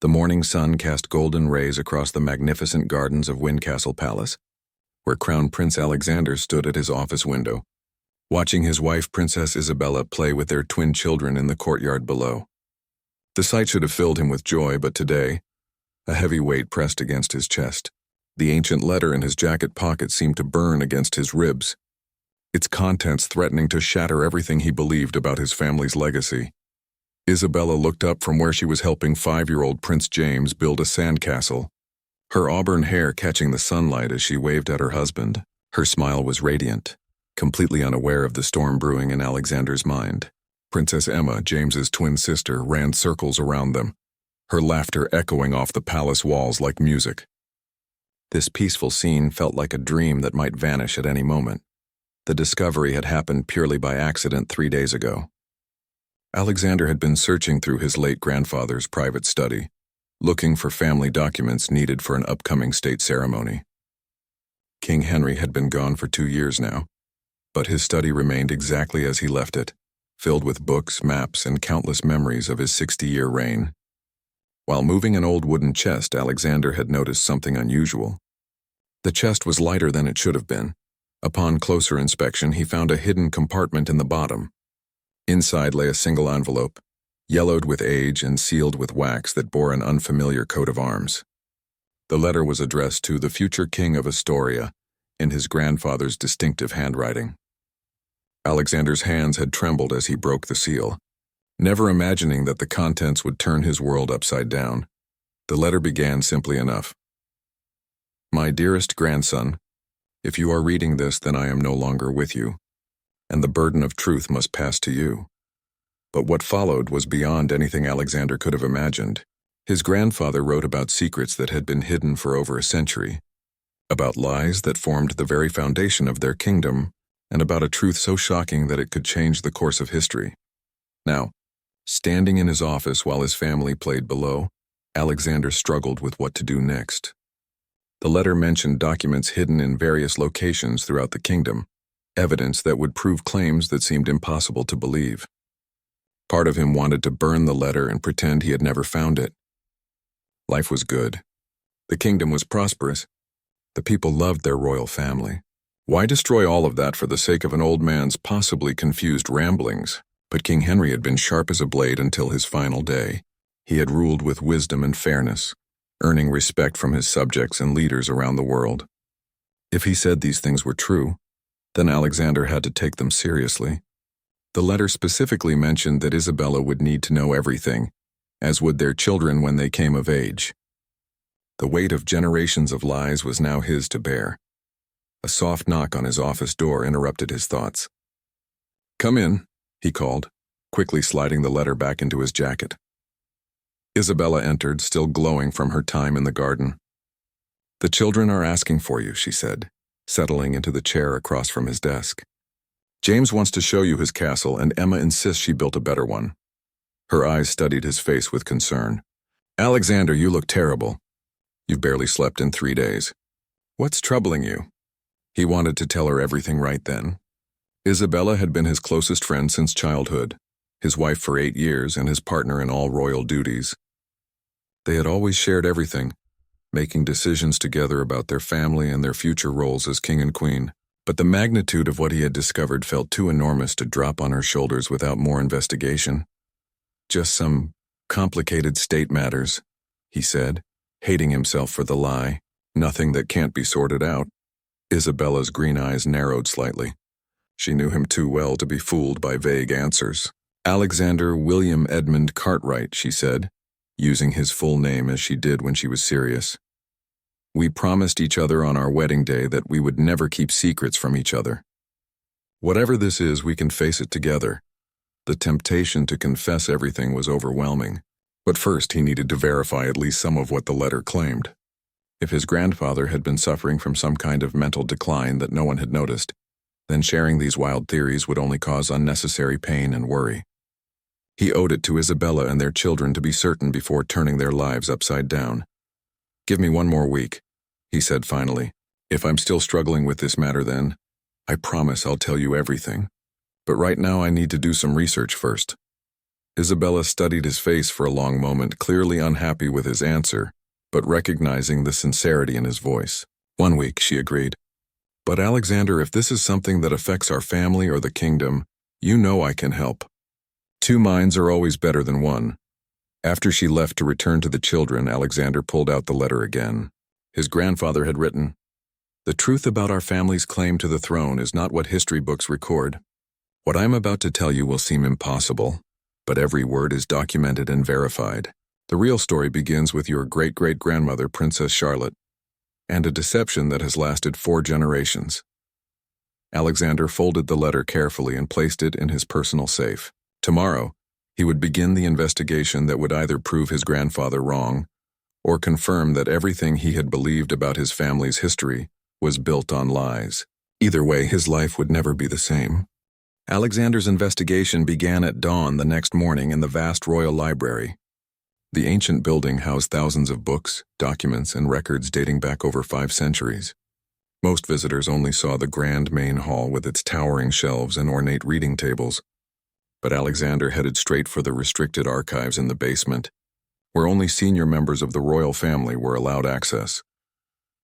The morning sun cast golden rays across the magnificent gardens of Windcastle Palace, where Crown Prince Alexander stood at his office window, watching his wife Princess Isabella play with their twin children in the courtyard below. The sight should have filled him with joy, but today, a heavy weight pressed against his chest. The ancient letter in his jacket pocket seemed to burn against his ribs, its contents threatening to shatter everything he believed about his family's legacy. Isabella looked up from where she was helping 5-year-old Prince James build a sandcastle, her auburn hair catching the sunlight as she waved at her husband. Her smile was radiant, completely unaware of the storm brewing in Alexander's mind. Princess Emma, James's twin sister, ran circles around them, her laughter echoing off the palace walls like music. This peaceful scene felt like a dream that might vanish at any moment. The discovery had happened purely by accident 3 days ago. Alexander had been searching through his late grandfather's private study, looking for family documents needed for an upcoming state ceremony. King Henry had been gone for 2 years now, but his study remained exactly as he left it, filled with books, maps, and countless memories of his 60-year reign. While moving an old wooden chest, Alexander had noticed something unusual. The chest was lighter than it should have been. Upon closer inspection, he found a hidden compartment in the bottom. Inside lay a single envelope, yellowed with age and sealed with wax that bore an unfamiliar coat of arms. The letter was addressed to the future King of Astoria in his grandfather's distinctive handwriting. Alexander's hands had trembled as he broke the seal, never imagining that the contents would turn his world upside down. The letter began simply enough. "My dearest grandson, if you are reading this, then I am no longer with you, and the burden of truth must pass to you." But what followed was beyond anything Alexander could have imagined. His grandfather wrote about secrets that had been hidden for over a century, about lies that formed the very foundation of their kingdom, and about a truth so shocking that it could change the course of history. Now, standing in his office while his family played below, Alexander struggled with what to do next. The letter mentioned documents hidden in various locations throughout the kingdom, evidence that would prove claims that seemed impossible to believe. Part of him wanted to burn the letter and pretend he had never found it. Life was good. The kingdom was prosperous. The people loved their royal family. Why destroy all of that for the sake of an old man's possibly confused ramblings? But King Henry had been sharp as a blade until his final day. He had ruled with wisdom and fairness, earning respect from his subjects and leaders around the world. If he said these things were true, then Alexander had to take them seriously. The letter specifically mentioned that Isabella would need to know everything, as would their children when they came of age. The weight of generations of lies was now his to bear. A soft knock on his office door interrupted his thoughts. "Come in," he called, quickly sliding the letter back into his jacket. Isabella entered, still glowing from her time in the garden. "The children are asking for you," she said, settling into the chair across from his desk. "James wants to show you his castle, and Emma insists she built a better one." Her eyes studied his face with concern. "Alexander, you look terrible. You've barely slept in 3 days. What's troubling you?" He wanted to tell her everything right then. Isabella had been his closest friend since childhood, his wife for 8 years and his partner in all royal duties. They had always shared everything, making decisions together about their family and their future roles as king and queen. But the magnitude of what he had discovered felt too enormous to drop on her shoulders without more investigation. "Just some complicated state matters," he said, hating himself for the lie. "Nothing that can't be sorted out." Isabella's green eyes narrowed slightly. She knew him too well to be fooled by vague answers. "Alexander William Edmund Cartwright," she said, using his full name as she did when she was serious. "We promised each other on our wedding day that we would never keep secrets from each other. Whatever this is, we can face it together." The temptation to confess everything was overwhelming, but first he needed to verify at least some of what the letter claimed. If his grandfather had been suffering from some kind of mental decline that no one had noticed, then sharing these wild theories would only cause unnecessary pain and worry. He owed it to Isabella and their children to be certain before turning their lives upside down. "Give me 1 more week," he said finally. "If I'm still struggling with this matter, then I promise I'll tell you everything. But right now I need to do some research first." Isabella studied his face for a long moment, clearly unhappy with his answer, but recognizing the sincerity in his voice. 1 week, she agreed. But Alexander, if this is something that affects our family or the kingdom, you know I can help. 2 minds are always better than one. After she left to return to the children, Alexander pulled out the letter again. His grandfather had written, "The truth about our family's claim to the throne is not what history books record. What I am about to tell you will seem impossible, but every word is documented and verified. The real story begins with your great-great-grandmother, Princess Charlotte, and a deception that has lasted 4 generations." Alexander folded the letter carefully and placed it in his personal safe. Tomorrow, he would begin the investigation that would either prove his grandfather wrong or confirm that everything he had believed about his family's history was built on lies. Either way, his life would never be the same. Alexander's investigation began at dawn the next morning in the vast royal library. The ancient building housed thousands of books, documents, and records dating back over 5 centuries. Most visitors only saw the grand main hall with its towering shelves and ornate reading tables, but Alexander headed straight for the restricted archives in the basement, where only senior members of the royal family were allowed access.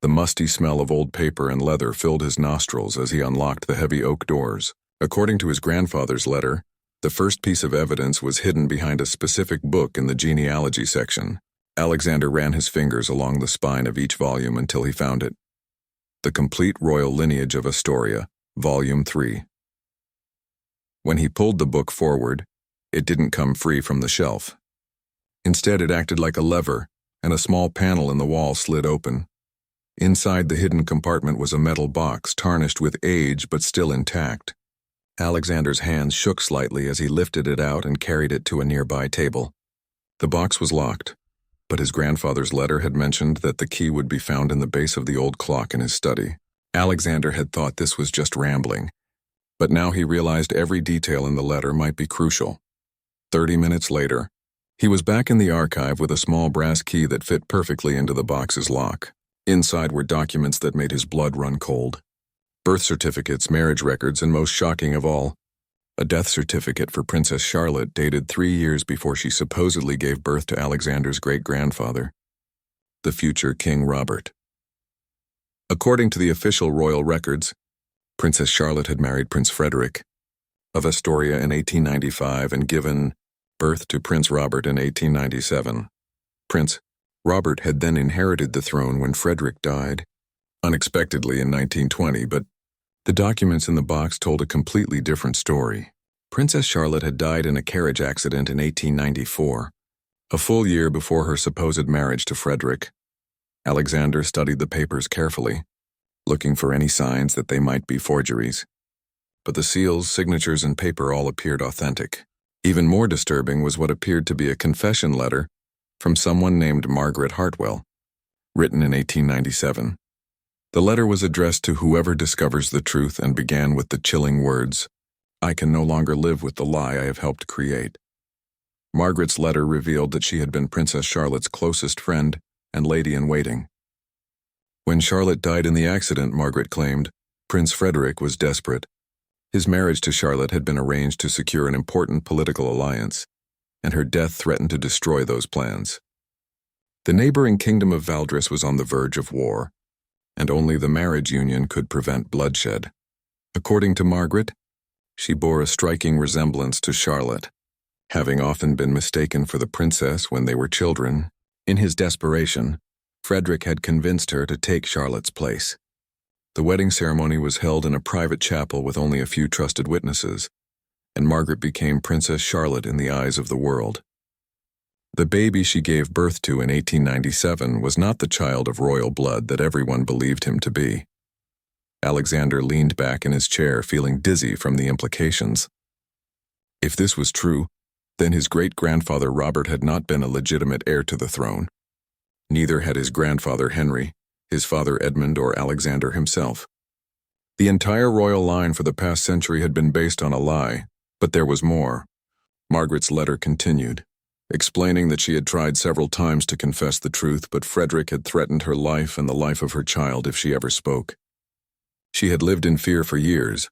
The musty smell of old paper and leather filled his nostrils as he unlocked the heavy oak doors. According to his grandfather's letter, the first piece of evidence was hidden behind a specific book in the genealogy section. Alexander ran his fingers along the spine of each volume until he found it. The Complete Royal Lineage of Astoria, Volume 3. When he pulled the book forward, it didn't come free from the shelf. Instead, it acted like a lever, and a small panel in the wall slid open. Inside the hidden compartment was a metal box, tarnished with age but still intact. Alexander's hands shook slightly as he lifted it out and carried it to a nearby table. The box was locked, but his grandfather's letter had mentioned that the key would be found in the base of the old clock in his study. Alexander had thought this was just rambling, but now he realized every detail in the letter might be crucial. 30 minutes later, he was back in the archive with a small brass key that fit perfectly into the box's lock. Inside were documents that made his blood run cold. Birth certificates, marriage records, and most shocking of all, a death certificate for Princess Charlotte dated 3 years before she supposedly gave birth to Alexander's great-grandfather, the future King Robert. According to the official royal records, Princess Charlotte had married Prince Frederick of Astoria in 1895 and given birth to Prince Robert in 1897. Prince Robert had then inherited the throne when Frederick died, unexpectedly in 1920, but the documents in the box told a completely different story. Princess Charlotte had died in a carriage accident in 1894, a full year before her supposed marriage to Frederick. Alexander studied the papers carefully, looking for any signs that they might be forgeries. But the seals, signatures, and paper all appeared authentic. Even more disturbing was what appeared to be a confession letter from someone named Margaret Hartwell, written in 1897. The letter was addressed to whoever discovers the truth and began with the chilling words, "I can no longer live with the lie I have helped create." Margaret's letter revealed that she had been Princess Charlotte's closest friend and lady-in-waiting. When Charlotte died in the accident, Margaret claimed, Prince Frederick was desperate. His marriage to Charlotte had been arranged to secure an important political alliance, and her death threatened to destroy those plans. The neighboring kingdom of Valdres was on the verge of war, and only the marriage union could prevent bloodshed. According to Margaret, she bore a striking resemblance to Charlotte, having often been mistaken for the princess when they were children. In his desperation, Frederick had convinced her to take Charlotte's place. The wedding ceremony was held in a private chapel with only a few trusted witnesses, and Margaret became Princess Charlotte in the eyes of the world. The baby she gave birth to in 1897 was not the child of royal blood that everyone believed him to be. Alexander leaned back in his chair, feeling dizzy from the implications. If this was true, then his great-grandfather Robert had not been a legitimate heir to the throne. Neither had his grandfather Henry, his father Edmund, or Alexander himself. The entire royal line for the past century had been based on a lie, but there was more. Margaret's letter continued, explaining that she had tried several times to confess the truth, but Frederick had threatened her life and the life of her child if she ever spoke. She had lived in fear for years,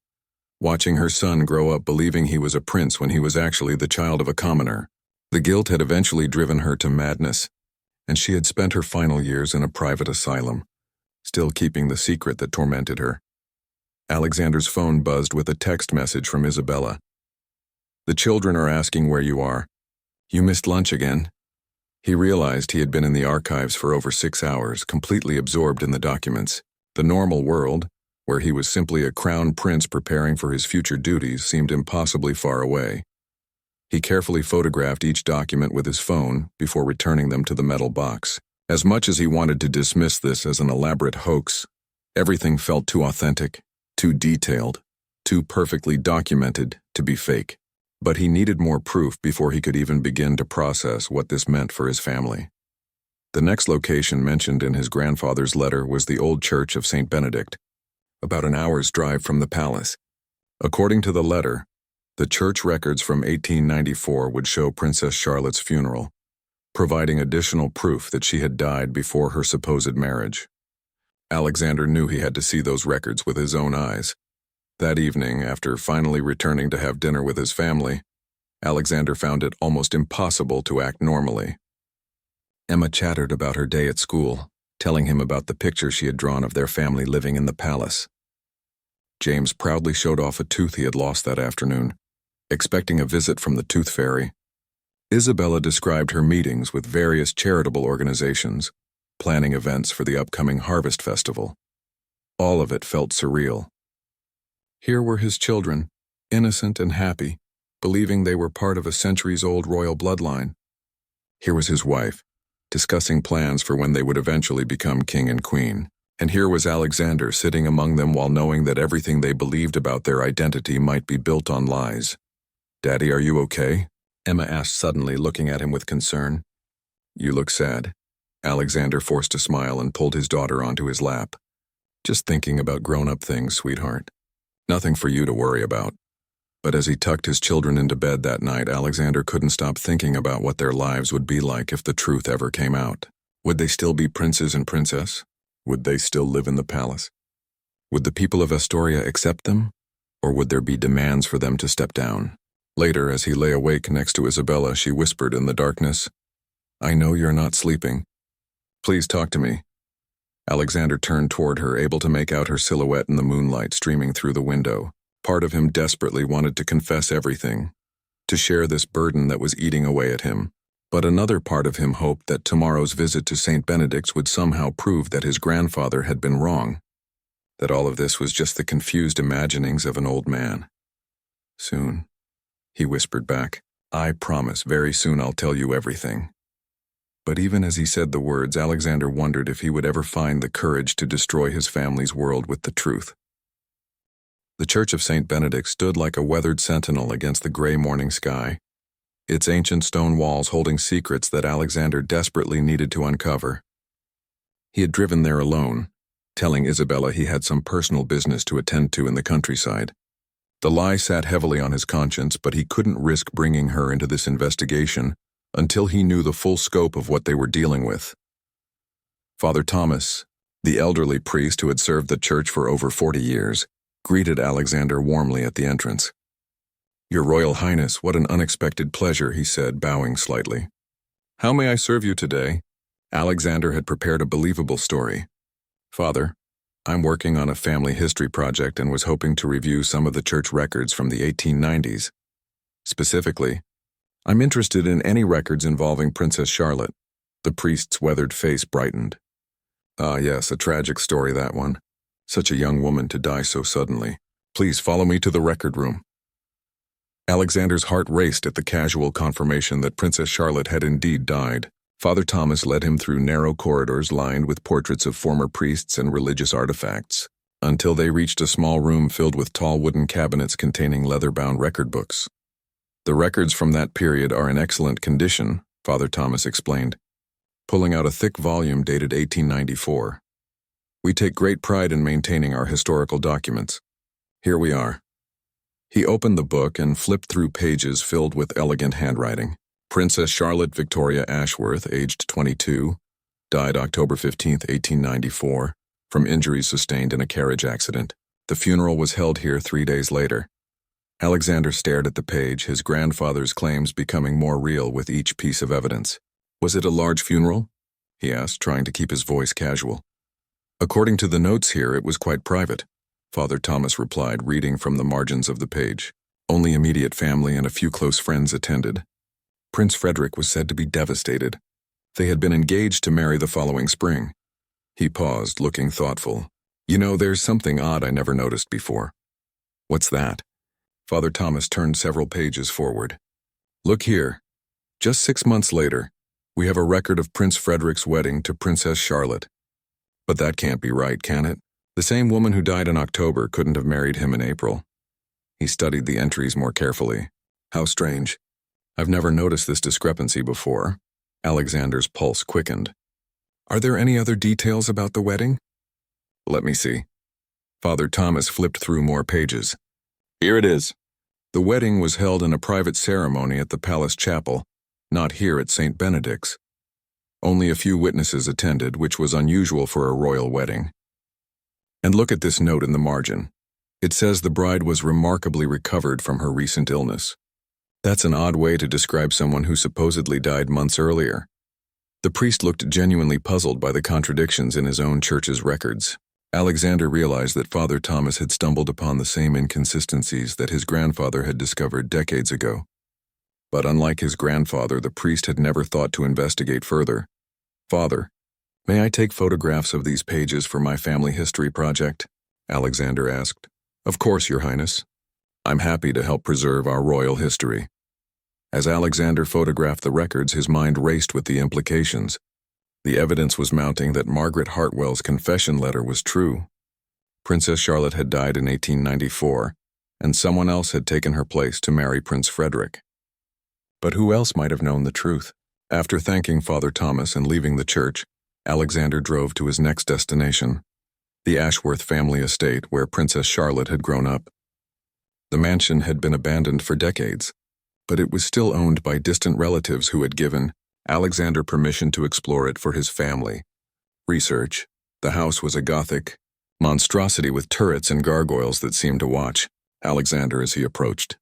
watching her son grow up believing he was a prince when he was actually the child of a commoner. The guilt had eventually driven her to madness, and she had spent her final years in a private asylum, still keeping the secret that tormented her. Alexander's phone buzzed with a text message from Isabella. "The children are asking where you are. You missed lunch again." He realized he had been in the archives for over 6 hours, completely absorbed in the documents. The normal world, where he was simply a crown prince preparing for his future duties, seemed impossibly far away. He carefully photographed each document with his phone before returning them to the metal box. As much as he wanted to dismiss this as an elaborate hoax, everything felt too authentic, too detailed, too perfectly documented to be fake. But he needed more proof before he could even begin to process what this meant for his family. The next location mentioned in his grandfather's letter was the old church of St. Benedict, about an hour's drive from the palace. According to the letter, the church records from 1894 would show Princess Charlotte's funeral, providing additional proof that she had died before her supposed marriage. Alexander knew he had to see those records with his own eyes. That evening, after finally returning to have dinner with his family, Alexander found it almost impossible to act normally. Emma chattered about her day at school, telling him about the picture she had drawn of their family living in the palace. James proudly showed off a tooth he had lost that afternoon, expecting a visit from the tooth fairy. Isabella described her meetings with various charitable organizations, planning events for the upcoming Harvest Festival. All of it felt surreal. Here were his children, innocent and happy, believing they were part of a centuries-old royal bloodline. Here was his wife, discussing plans for when they would eventually become king and queen. And here was Alexander sitting among them while knowing that everything they believed about their identity might be built on lies. "Daddy, are you okay?" Emma asked suddenly, looking at him with concern. "You look sad." Alexander forced a smile and pulled his daughter onto his lap. "Just thinking about grown-up things, sweetheart. Nothing for you to worry about." But as he tucked his children into bed that night, Alexander couldn't stop thinking about what their lives would be like if the truth ever came out. Would they still be princes and princess? Would they still live in the palace? Would the people of Astoria accept them? Or would there be demands for them to step down? Later, as he lay awake next to Isabella, she whispered in the darkness, "I know you're not sleeping. Please talk to me." Alexander turned toward her, able to make out her silhouette in the moonlight streaming through the window. Part of him desperately wanted to confess everything, to share this burden that was eating away at him. But another part of him hoped that tomorrow's visit to St. Benedict's would somehow prove that his grandfather had been wrong, that all of this was just the confused imaginings of an old man. "Soon," he whispered back. "I promise, very soon I'll tell you everything." But even as he said the words, Alexander wondered if he would ever find the courage to destroy his family's world with the truth. The Church of St. Benedict stood like a weathered sentinel against the gray morning sky, its ancient stone walls holding secrets that Alexander desperately needed to uncover. He had driven there alone, telling Isabella he had some personal business to attend to in the countryside. The lie sat heavily on his conscience, but he couldn't risk bringing her into this investigation until he knew the full scope of what they were dealing with. Father Thomas, the elderly priest who had served the church for over 40 years, greeted Alexander warmly at the entrance. "Your Royal Highness, what an unexpected pleasure," he said, bowing slightly. "How may I serve you today?" Alexander had prepared a believable story. "Father, I'm working on a family history project and was hoping to review some of the church records from the 1890s. Specifically, I'm interested in any records involving Princess Charlotte." The priest's weathered face brightened. "Ah, yes, a tragic story, that one. Such a young woman to die so suddenly. Please follow me to the record room." Alexander's heart raced at the casual confirmation that Princess Charlotte had indeed died. Father Thomas led him through narrow corridors lined with portraits of former priests and religious artifacts, until they reached a small room filled with tall wooden cabinets containing leather-bound record books. "The records from that period are in excellent condition," Father Thomas explained, pulling out a thick volume dated 1894. "We take great pride in maintaining our historical documents. Here we are." He opened the book and flipped through pages filled with elegant handwriting. Princess Charlotte Victoria Ashworth, aged 22, died October 15, 1894, from injuries sustained in a carriage accident. The funeral was held here 3 days later. Alexander stared at the page, his grandfather's claims becoming more real with each piece of evidence. Was it a large funeral? He asked, trying to keep his voice casual. According to the notes here, it was quite private, Father Thomas replied, reading from the margins of the page. Only immediate family and a few close friends attended. Prince Frederick was said to be devastated. They had been engaged to marry the following spring. He paused, looking thoughtful. You know, there's something odd I never noticed before. What's that? Father Thomas turned several pages forward. Look here. Just 6 months later, we have a record of Prince Frederick's wedding to Princess Charlotte. But that can't be right, can it? The same woman who died in October couldn't have married him in April. He studied the entries more carefully. How strange. I've never noticed this discrepancy before. Alexander's pulse quickened. Are there any other details about the wedding? Let me see. Father Thomas flipped through more pages. Here it is. The wedding was held in a private ceremony at the palace chapel, not here at St. Benedict's. Only a few witnesses attended, which was unusual for a royal wedding. And look at this note in the margin. It says the bride was remarkably recovered from her recent illness. That's an odd way to describe someone who supposedly died months earlier. The priest looked genuinely puzzled by the contradictions in his own church's records. Alexander realized that Father Thomas had stumbled upon the same inconsistencies that his grandfather had discovered decades ago. But unlike his grandfather, the priest had never thought to investigate further. Father, may I take photographs of these pages for my family history project? Alexander asked. Of course, Your Highness. I'm happy to help preserve our royal history. As Alexander photographed the records, his mind raced with the implications. The evidence was mounting that Margaret Hartwell's confession letter was true. Princess Charlotte had died in 1894, and someone else had taken her place to marry Prince Frederick. But who else might have known the truth? After thanking Father Thomas and leaving the church, Alexander drove to his next destination, the Ashworth family estate where Princess Charlotte had grown up. The mansion had been abandoned for decades, but it was still owned by distant relatives who had given Alexander permission to explore it for his family. Research. The house was a Gothic monstrosity with turrets and gargoyles that seemed to watch Alexander as he approached.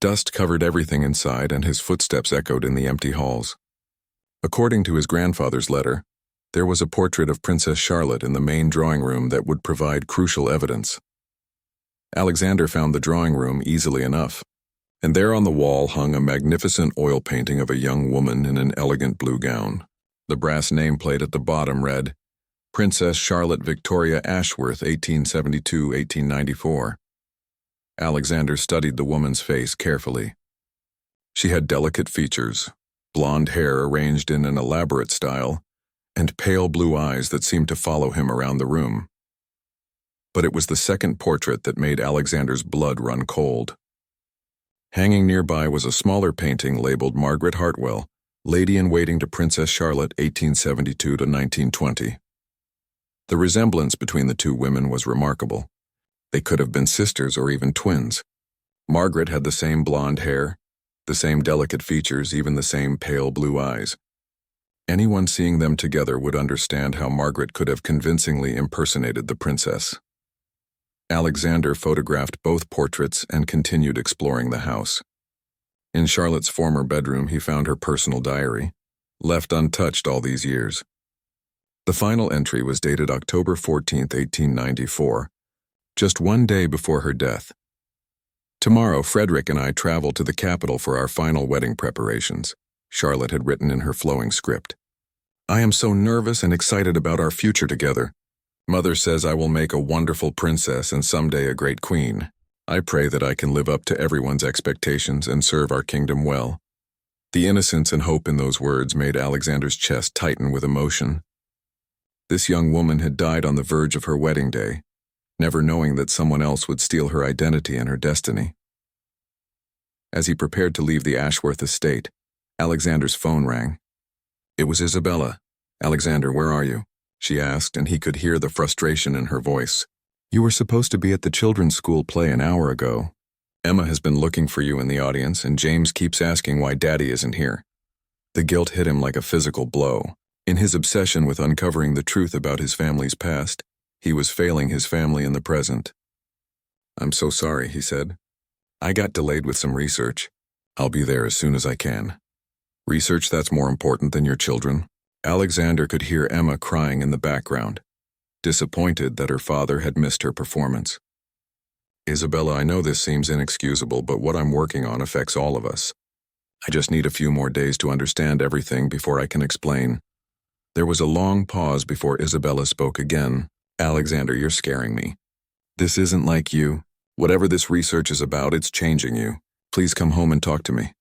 Dust covered everything inside, and his footsteps echoed in the empty halls. According to his grandfather's letter, there was a portrait of Princess Charlotte in the main drawing room that would provide crucial evidence. Alexander found the drawing room easily enough, and there on the wall hung a magnificent oil painting of a young woman in an elegant blue gown. The brass nameplate at the bottom read, Princess Charlotte Victoria Ashworth, 1872-1894. Alexander studied the woman's face carefully. She had delicate features, blonde hair arranged in an elaborate style, and pale blue eyes that seemed to follow him around the room. But it was the second portrait that made Alexander's blood run cold. Hanging nearby was a smaller painting labeled Margaret Hartwell, Lady-in-Waiting to Princess Charlotte, 1872-1920. The resemblance between the two women was remarkable. They could have been sisters or even twins. Margaret had the same blonde hair, the same delicate features, even the same pale blue eyes. Anyone seeing them together would understand how Margaret could have convincingly impersonated the princess. Alexander photographed both portraits and continued exploring the house. In Charlotte's former bedroom, he found her personal diary, left untouched all these years. The final entry was dated October 14, 1894, just one day before her death. Tomorrow, Frederick and I travel to the capital for our final wedding preparations, Charlotte had written in her flowing script. I am so nervous and excited about our future together. Mother says I will make a wonderful princess and someday a great queen. I pray that I can live up to everyone's expectations and serve our kingdom well. The innocence and hope in those words made Alexander's chest tighten with emotion. This young woman had died on the verge of her wedding day, never knowing that someone else would steal her identity and her destiny. As he prepared to leave the Ashworth estate, Alexander's phone rang. It was Isabella. Alexander, where are you? She asked, and he could hear the frustration in her voice. You were supposed to be at the children's school play an hour ago. Emma has been looking for you in the audience, and James keeps asking why Daddy isn't here. The guilt hit him like a physical blow. In his obsession with uncovering the truth about his family's past, he was failing his family in the present. I'm so sorry, he said. I got delayed with some research. I'll be there as soon as I can. Research that's more important than your children? Alexander could hear Emma crying in the background, disappointed that her father had missed her performance. Isabella, I know this seems inexcusable, but what I'm working on affects all of us. I just need a few more days to understand everything before I can explain. There was a long pause before Isabella spoke again. Alexander, you're scaring me. This isn't like you. Whatever this research is about, it's changing you. Please come home and talk to me.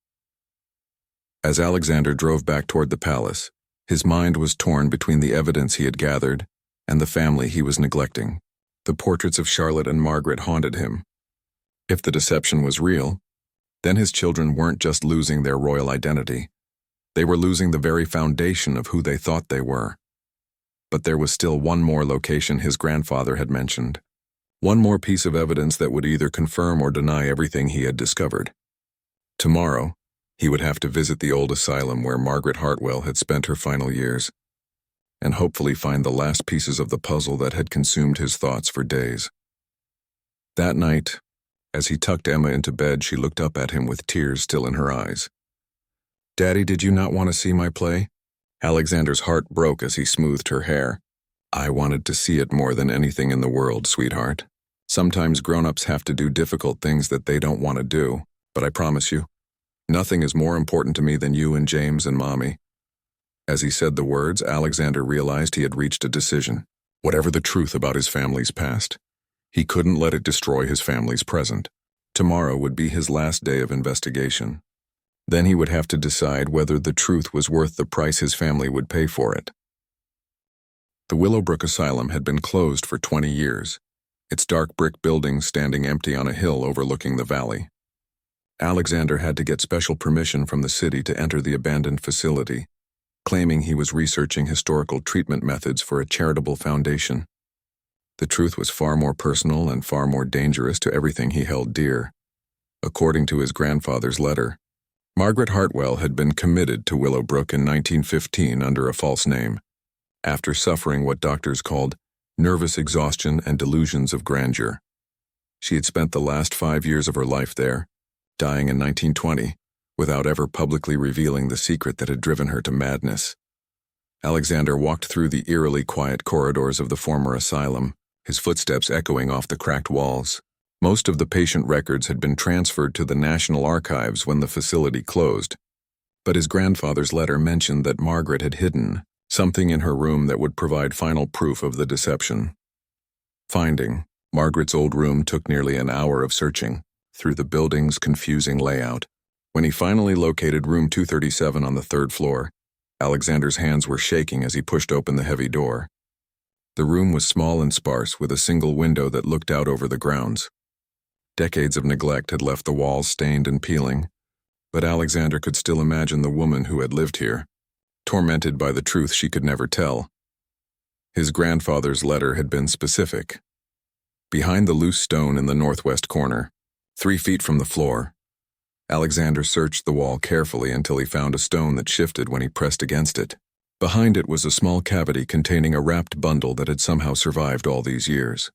As Alexander drove back toward the palace, his mind was torn between the evidence he had gathered and the family he was neglecting. The portraits of Charlotte and Margaret haunted him. If the deception was real, then his children weren't just losing their royal identity. They were losing the very foundation of who they thought they were. But there was still one more location his grandfather had mentioned. One more piece of evidence that would either confirm or deny everything he had discovered. Tomorrow, he would have to visit the old asylum where Margaret Hartwell had spent her final years, and hopefully find the last pieces of the puzzle that had consumed his thoughts for days. That night, as he tucked Emma into bed, she looked up at him with tears still in her eyes. "Daddy, did you not want to see my play?" Alexander's heart broke as he smoothed her hair. "I wanted to see it more than anything in the world, sweetheart. Sometimes grown-ups have to do difficult things that they don't want to do, but I promise you, nothing is more important to me than you and James and Mommy." As he said the words, Alexander realized he had reached a decision. Whatever the truth about his family's past, he couldn't let it destroy his family's present. Tomorrow would be his last day of investigation. Then he would have to decide whether the truth was worth the price his family would pay for it. The Willowbrook Asylum had been closed for 20 years, its dark brick building standing empty on a hill overlooking the valley. Alexander had to get special permission from the city to enter the abandoned facility, claiming he was researching historical treatment methods for a charitable foundation. The truth was far more personal and far more dangerous to everything he held dear. According to his grandfather's letter, Margaret Hartwell had been committed to Willowbrook in 1915 under a false name, after suffering what doctors called nervous exhaustion and delusions of grandeur. She had spent the last 5 years of her life there, dying in 1920, without ever publicly revealing the secret that had driven her to madness. Alexander walked through the eerily quiet corridors of the former asylum, his footsteps echoing off the cracked walls. Most of the patient records had been transferred to the National Archives when the facility closed, but his grandfather's letter mentioned that Margaret had hidden something in her room that would provide final proof of the deception. Finding Margaret's old room took nearly an hour of searching through the building's confusing layout. When he finally located room 237 on the 3rd floor, Alexander's hands were shaking as he pushed open the heavy door. The room was small and sparse, with a single window that looked out over the grounds. Decades of neglect had left the walls stained and peeling, but Alexander could still imagine the woman who had lived here, tormented by the truth she could never tell. His grandfather's letter had been specific. Behind the loose stone in the northwest corner, 3 feet from the floor, Alexander searched the wall carefully until he found a stone that shifted when he pressed against it. Behind it was a small cavity containing a wrapped bundle that had somehow survived all these years.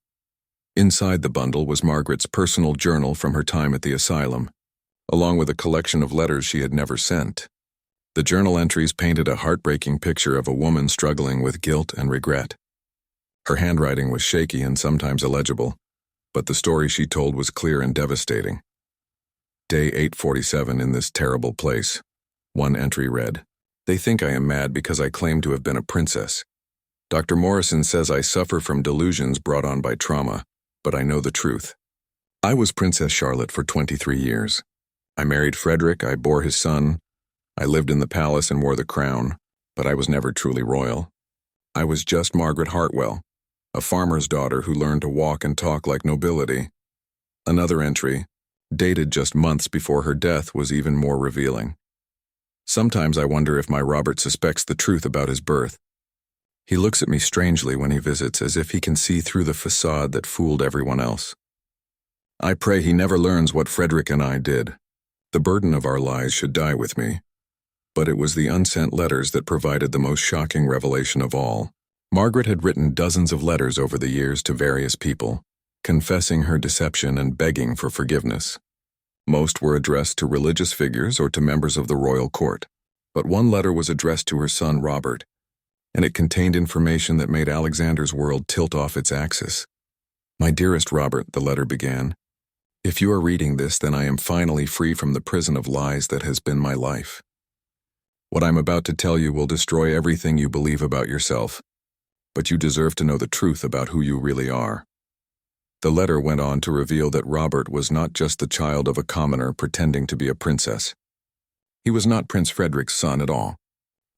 Inside the bundle was Margaret's personal journal from her time at the asylum, along with a collection of letters she had never sent. The journal entries painted a heartbreaking picture of a woman struggling with guilt and regret. Her handwriting was shaky and sometimes illegible, but the story she told was clear and devastating. Day 847 in this terrible place. One entry read, "They think I am mad because I claim to have been a princess. Dr. Morrison says I suffer from delusions brought on by trauma, but I know the truth. I was Princess Charlotte for 23 years. I married Frederick, I bore his son. I lived in the palace and wore the crown, but I was never truly royal. I was just Margaret Hartwell, a farmer's daughter who learned to walk and talk like nobility." Another entry, dated just months before her death, was even more revealing. "Sometimes I wonder if my Robert suspects the truth about his birth. He looks at me strangely when he visits, as if he can see through the facade that fooled everyone else. I pray he never learns what Frederick and I did. The burden of our lies should die with me." But it was the unsent letters that provided the most shocking revelation of all. Margaret had written dozens of letters over the years to various people, confessing her deception and begging for forgiveness. Most were addressed to religious figures or to members of the royal court, but one letter was addressed to her son Robert, and it contained information that made Alexander's world tilt off its axis. "My dearest Robert," the letter began, "if you are reading this, then I am finally free from the prison of lies that has been my life. What I'm about to tell you will destroy everything you believe about yourself, but you deserve to know the truth about who you really are." The letter went on to reveal that Robert was not just the child of a commoner pretending to be a princess. He was not Prince Frederick's son at all.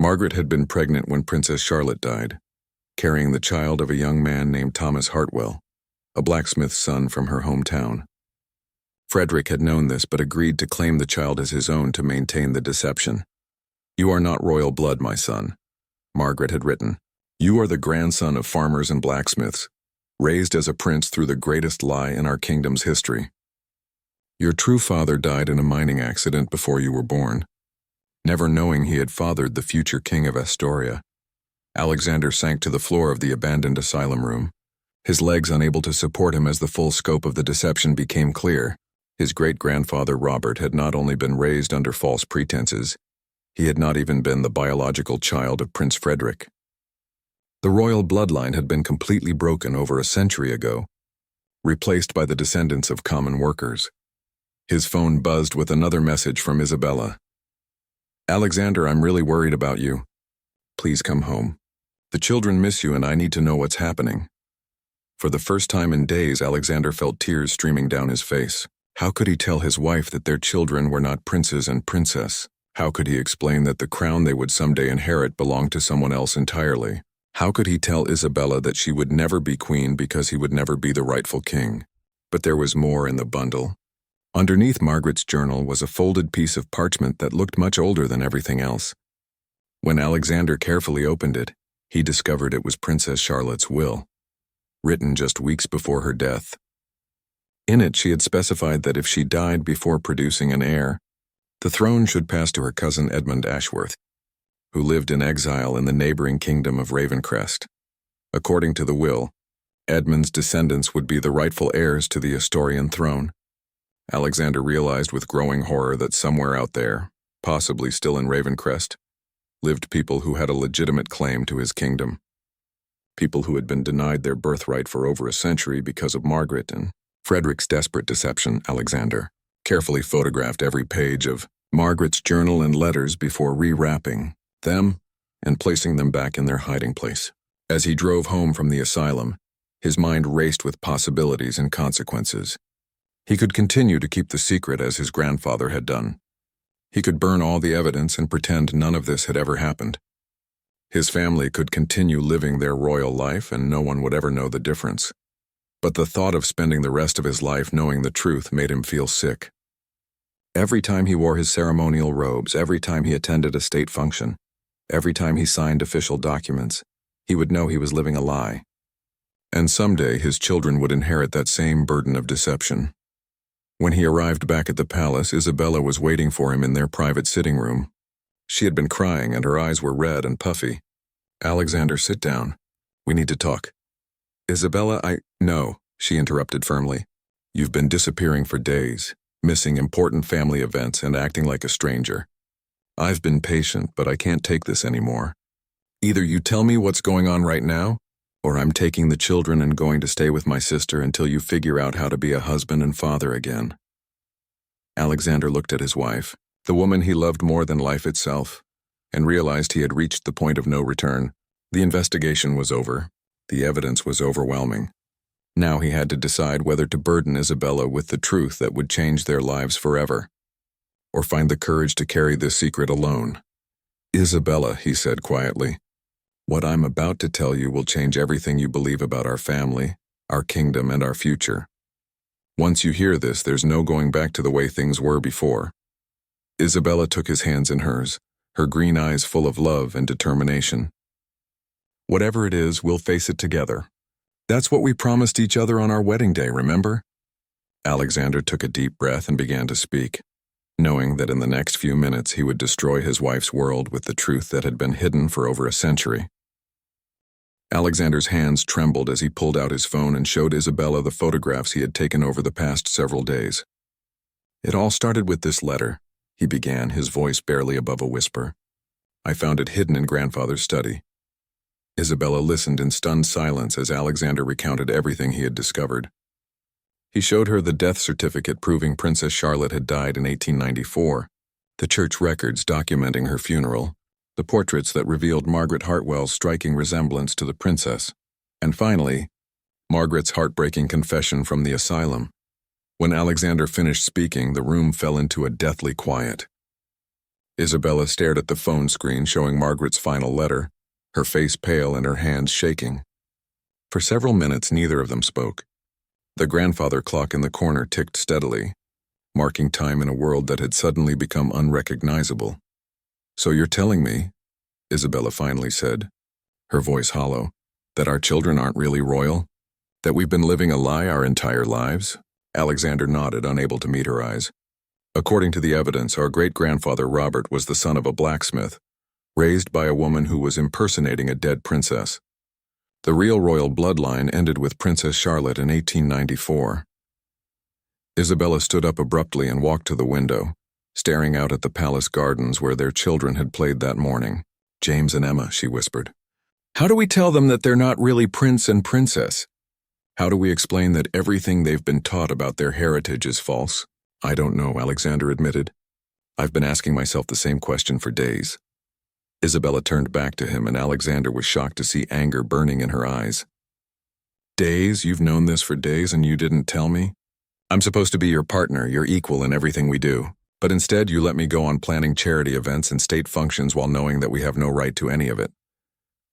Margaret had been pregnant when Princess Charlotte died, carrying the child of a young man named Thomas Hartwell, a blacksmith's son from her hometown. Frederick had known this but agreed to claim the child as his own to maintain the deception. "You are not royal blood, my son," Margaret had written. "You are the grandson of farmers and blacksmiths, raised as a prince through the greatest lie in our kingdom's history. Your true father died in a mining accident before you were born. Never knowing he had fathered the future king of Astoria, Alexander sank to the floor of the abandoned asylum room, his legs unable to support him as the full scope of the deception became clear. His great-grandfather Robert had not only been raised under false pretenses, he had not even been the biological child of Prince Frederick. The royal bloodline had been completely broken over a century ago, replaced by the descendants of common workers. His phone buzzed with another message from Isabella. "Alexander, I'm really worried about you. Please come home. The children miss you and I need to know what's happening." For the first time in days, Alexander felt tears streaming down his face. How could he tell his wife that their children were not princes and princess? How could he explain that the crown they would someday inherit belonged to someone else entirely? How could he tell Isabella that she would never be queen because he would never be the rightful king? But there was more in the bundle. Underneath Margaret's journal was a folded piece of parchment that looked much older than everything else. When Alexander carefully opened it, he discovered it was Princess Charlotte's will, written just weeks before her death. In it, she had specified that if she died before producing an heir, the throne should pass to her cousin Edmund Ashworth, who lived in exile in the neighboring kingdom of Ravencrest. According to the will, Edmund's descendants would be the rightful heirs to the Astorian throne. Alexander realized with growing horror that somewhere out there, possibly still in Ravencrest, lived people who had a legitimate claim to his kingdom. People who had been denied their birthright for over a century because of Margaret and Frederick's desperate deception. Alexander carefully photographed every page of Margaret's journal and letters before rewrapping them and placing them back in their hiding place. As he drove home from the asylum, his mind raced with possibilities and consequences. He could continue to keep the secret as his grandfather had done. He could burn all the evidence and pretend none of this had ever happened. His family could continue living their royal life and no one would ever know the difference. But the thought of spending the rest of his life knowing the truth made him feel sick. Every time he wore his ceremonial robes, every time he attended a state function, every time he signed official documents, he would know he was living a lie. And someday his children would inherit that same burden of deception. When he arrived back at the palace, Isabella was waiting for him in their private sitting room. She had been crying and her eyes were red and puffy. "Alexander, sit down. We need to talk." "Isabella, No," she interrupted firmly. "You've been disappearing for days, missing important family events and acting like a stranger. I've been patient, but I can't take this anymore. Either you tell me what's going on right now, or I'm taking the children and going to stay with my sister until you figure out how to be a husband and father again." Alexander looked at his wife, the woman he loved more than life itself, and realized he had reached the point of no return. The investigation was over. The evidence was overwhelming. Now he had to decide whether to burden Isabella with the truth that would change their lives forever, or find the courage to carry this secret alone. "Isabella," he said quietly, "what I'm about to tell you will change everything you believe about our family, our kingdom, and our future. Once you hear this, there's no going back to the way things were before." Isabella took his hands in hers, her green eyes full of love and determination. "Whatever it is, we'll face it together. That's what we promised each other on our wedding day, remember?" Alexander took a deep breath and began to speak, knowing that in the next few minutes he would destroy his wife's world with the truth that had been hidden for over a century. Alexander's hands trembled as he pulled out his phone and showed Isabella the photographs he had taken over the past several days. It all started with this letter, he began, his voice barely above a whisper. I found it hidden in grandfather's study. Isabella listened in stunned silence as Alexander recounted everything he had discovered. He showed her the death certificate proving Princess Charlotte had died in 1894, the church records documenting her funeral, the portraits that revealed Margaret Hartwell's striking resemblance to the princess, and finally, Margaret's heartbreaking confession from the asylum. When Alexander finished speaking, the room fell into a deathly quiet. Isabella stared at the phone screen showing Margaret's final letter, her face pale and her hands shaking. For several minutes, neither of them spoke. The grandfather clock in the corner ticked steadily, marking time in a world that had suddenly become unrecognizable. So you're telling me, Isabella finally said, her voice hollow, that our children aren't really royal? That we've been living a lie our entire lives? Alexander nodded, unable to meet her eyes. According to the evidence, our great-grandfather Robert was the son of a blacksmith, raised by a woman who was impersonating a dead princess. The real royal bloodline ended with Princess Charlotte in 1894. Isabella stood up abruptly and walked to the window, staring out at the palace gardens where their children had played that morning. James and Emma, she whispered. How do we tell them that they're not really prince and princess? How do we explain that everything they've been taught about their heritage is false? I don't know, Alexander admitted. I've been asking myself the same question for days. Isabella turned back to him, and Alexander was shocked to see anger burning in her eyes. Days? You've known this for days and you didn't tell me? I'm supposed to be your partner, your equal in everything we do. But instead you let me go on planning charity events and state functions while knowing that we have no right to any of it.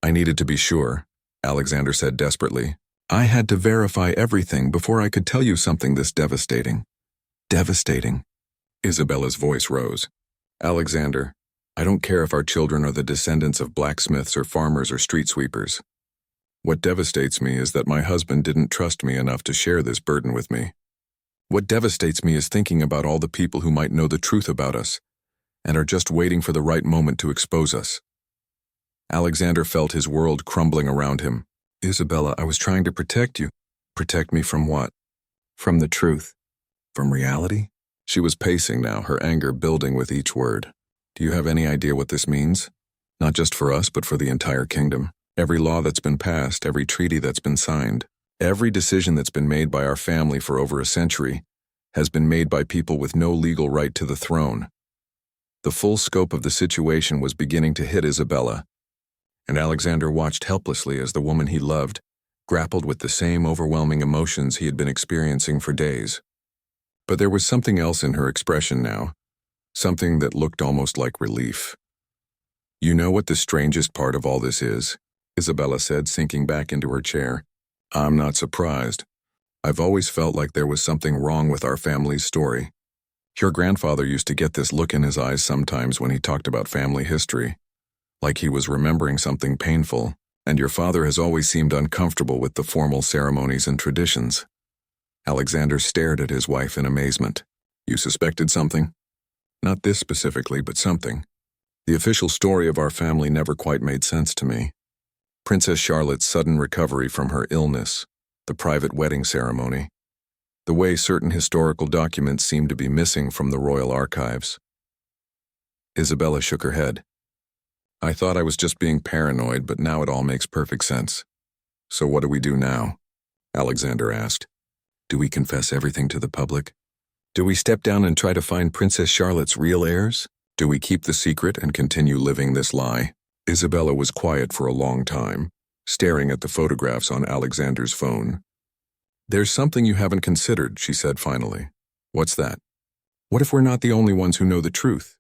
I needed to be sure, Alexander said desperately. I had to verify everything before I could tell you something this devastating. Devastating. Isabella's voice rose. Alexander, I don't care if our children are the descendants of blacksmiths or farmers or street sweepers. What devastates me is that my husband didn't trust me enough to share this burden with me. What devastates me is thinking about all the people who might know the truth about us and are just waiting for the right moment to expose us. Alexander felt his world crumbling around him. Isabella, I was trying to protect you. Protect me from what? From the truth. From reality? She was pacing now, her anger building with each word. Do you have any idea what this means? Not just for us, but for the entire kingdom. Every law that's been passed, every treaty that's been signed, every decision that's been made by our family for over a century has been made by people with no legal right to the throne. The full scope of the situation was beginning to hit Isabella, and Alexander watched helplessly as the woman he loved grappled with the same overwhelming emotions he had been experiencing for days. But there was something else in her expression now, something that looked almost like relief. You know what the strangest part of all this is? Isabella said, sinking back into her chair. I'm not surprised. I've always felt like there was something wrong with our family's story. Your grandfather used to get this look in his eyes sometimes when he talked about family history, like he was remembering something painful, and your father has always seemed uncomfortable with the formal ceremonies and traditions. Alexander stared at his wife in amazement. You suspected something? Not this specifically, but something. The official story of our family never quite made sense to me. Princess Charlotte's sudden recovery from her illness, the private wedding ceremony, the way certain historical documents seemed to be missing from the royal archives. Isabella shook her head. I thought I was just being paranoid, but now it all makes perfect sense. So what do we do now? Alexander asked. Do we confess everything to the public? Do we step down and try to find Princess Charlotte's real heirs? Do we keep the secret and continue living this lie? Isabella was quiet for a long time, staring at the photographs on Alexander's phone. There's something you haven't considered, she said finally. What's that? What if we're not the only ones who know the truth?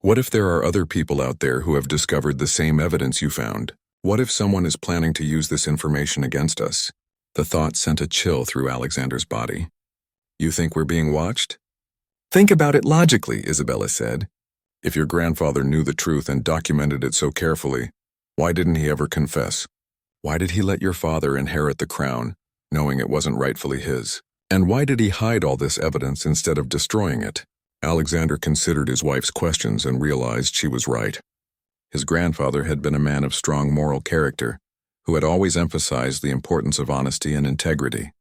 What if there are other people out there who have discovered the same evidence you found? What if someone is planning to use this information against us? The thought sent a chill through Alexander's body. You think we're being watched? Think about it logically, Isabella said. If your grandfather knew the truth and documented it so carefully, why didn't he ever confess? Why did he let your father inherit the crown, knowing it wasn't rightfully his? And why did he hide all this evidence instead of destroying it? Alexander considered his wife's questions and realized she was right. His grandfather had been a man of strong moral character, who had always emphasized the importance of honesty and integrity.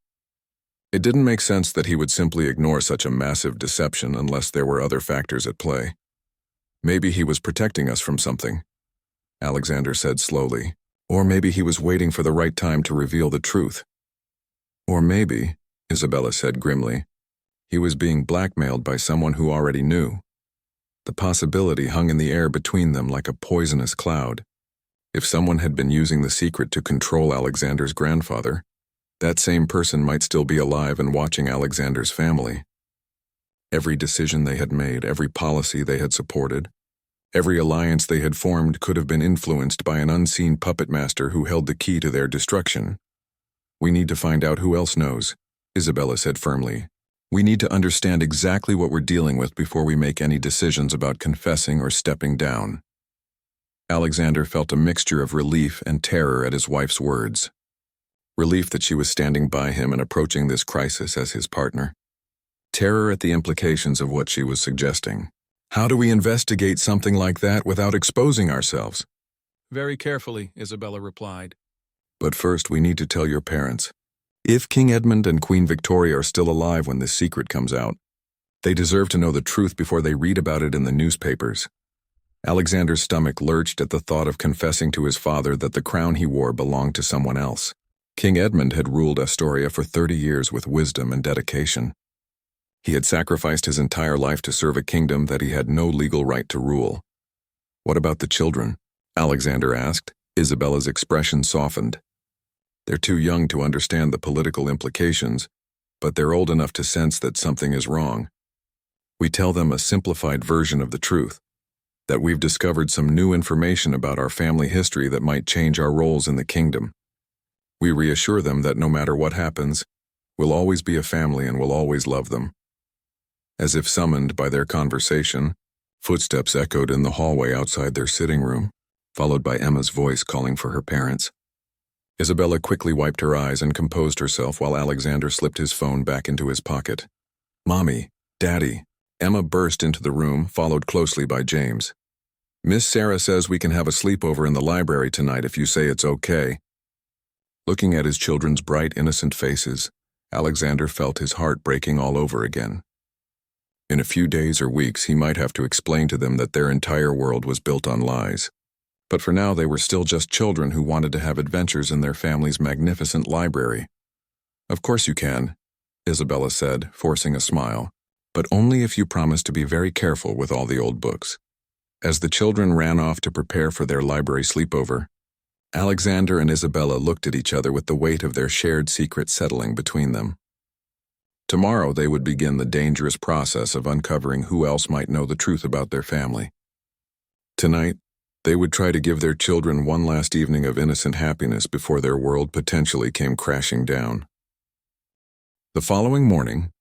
It didn't make sense that he would simply ignore such a massive deception unless there were other factors at play. Maybe he was protecting us from something, Alexander said slowly. Or maybe he was waiting for the right time to reveal the truth. Or maybe, Isabella said grimly, he was being blackmailed by someone who already knew. The possibility hung in the air between them like a poisonous cloud. If someone had been using the secret to control Alexander's grandfather, that same person might still be alive and watching Alexander's family. Every decision they had made, every policy they had supported, every alliance they had formed could have been influenced by an unseen puppet master who held the key to their destruction. We need to find out who else knows, Isabella said firmly. We need to understand exactly what we're dealing with before we make any decisions about confessing or stepping down. Alexander felt a mixture of relief and terror at his wife's words. Relief that she was standing by him and approaching this crisis as his partner. Terror at the implications of what she was suggesting. How do we investigate something like that without exposing ourselves? Very carefully, Isabella replied. But first we need to tell your parents. If King Edmund and Queen Victoria are still alive when this secret comes out, they deserve to know the truth before they read about it in the newspapers. Alexander's stomach lurched at the thought of confessing to his father that the crown he wore belonged to someone else. King Edmund had ruled Astoria for 30 years with wisdom and dedication. He had sacrificed his entire life to serve a kingdom that he had no legal right to rule. What about the children? Alexander asked. Isabella's expression softened. They're too young to understand the political implications, but they're old enough to sense that something is wrong. We tell them a simplified version of the truth, that we've discovered some new information about our family history that might change our roles in the kingdom. We reassure them that no matter what happens, we'll always be a family and we'll always love them. As if summoned by their conversation, footsteps echoed in the hallway outside their sitting room, followed by Emma's voice calling for her parents. Isabella quickly wiped her eyes and composed herself while Alexander slipped his phone back into his pocket. Mommy, Daddy. Emma burst into the room, followed closely by James. Miss Sarah says we can have a sleepover in the library tonight if you say it's okay. Looking at his children's bright, innocent faces, Alexander felt his heart breaking all over again. In a few days or weeks, he might have to explain to them that their entire world was built on lies. But for now, they were still just children who wanted to have adventures in their family's magnificent library. Of course you can, Isabella said, forcing a smile, but only if you promise to be very careful with all the old books. As the children ran off to prepare for their library sleepover, Alexander and Isabella looked at each other with the weight of their shared secret settling between them. Tomorrow they would begin the dangerous process of uncovering who else might know the truth about their family. Tonight, they would try to give their children one last evening of innocent happiness before their world potentially came crashing down. The following morning,